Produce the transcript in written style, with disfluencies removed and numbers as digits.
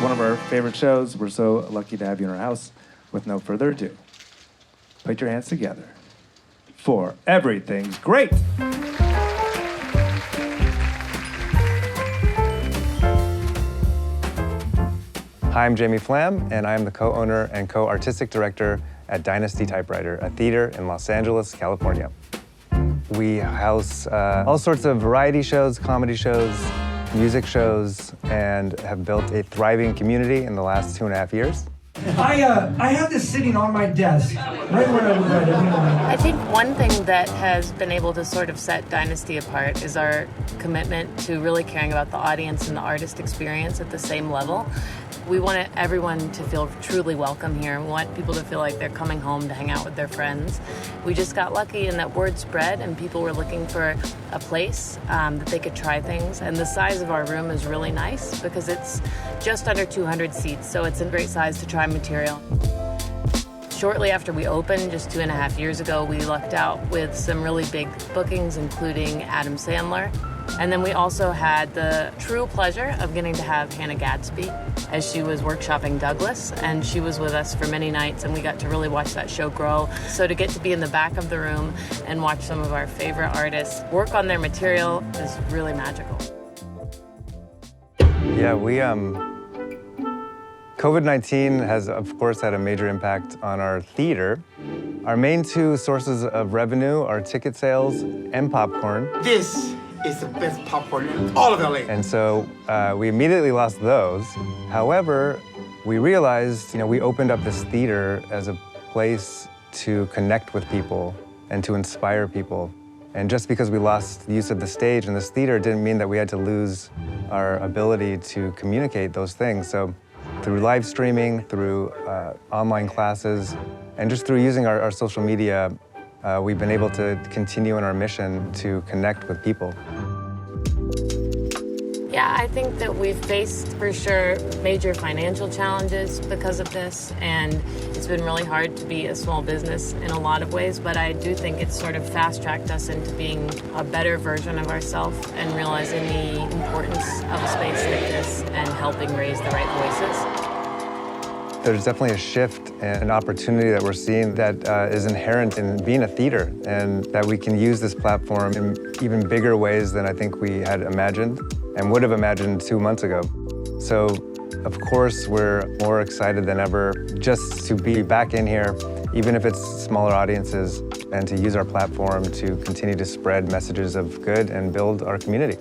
one of our favorite shows. We're so lucky to have you in our house. With no further ado, put your hands together for Everything's Great. Hi, I'm Jamie Flam, and I am the co-owner and co-artistic director at Dynasty Typewriter, a theater in Los Angeles, California. We house all sorts of variety shows, comedy shows, music shows, and have built a thriving community in the last 2.5 years. I have this sitting on my desk, right where I would write every morning. I think one thing that has been able to sort of set Dynasty apart is our commitment to really caring about the audience and the artist experience at the same level. We want everyone to feel truly welcome here. We want people to feel like they're coming home to hang out with their friends. We just got lucky in that word spread and people were looking for a place that they could try things. And the size of our room is really nice because it's just under 200 seats, so it's a great size to try material. Shortly after we opened, just 2.5 years ago, we lucked out with some really big bookings, including Adam Sandler. And then we also had the true pleasure of getting to have Hannah Gadsby as she was workshopping Douglas, and she was with us for many nights, and we got to really watch that show grow. So to get to be in the back of the room and watch some of our favorite artists work on their material is really magical. Yeah, COVID-19 has, of course, had a major impact on our theater. Our main two sources of revenue are ticket sales and popcorn. This is the best popcorn in all of LA. And so we immediately lost those. However, we realized, we opened up this theater as a place to connect with people and to inspire people. And just because we lost the use of the stage and this theater didn't mean that we had to lose our ability to communicate those things. So through live streaming, through online classes, and just through using our social media, we've been able to continue in our mission to connect with people. Yeah, I think that we've faced, for sure, major financial challenges because of this, and it's been really hard to be a small business in a lot of ways, but I do think it's sort of fast-tracked us into being a better version of ourselves and realizing the importance of a space like this and helping raise the right voices. There's definitely a shift and an opportunity that we're seeing that is inherent in being a theater, and that we can use this platform in even bigger ways than I think we had imagined and would have imagined 2 months ago. So, of course, we're more excited than ever just to be back in here, even if it's smaller audiences, and to use our platform to continue to spread messages of good and build our community.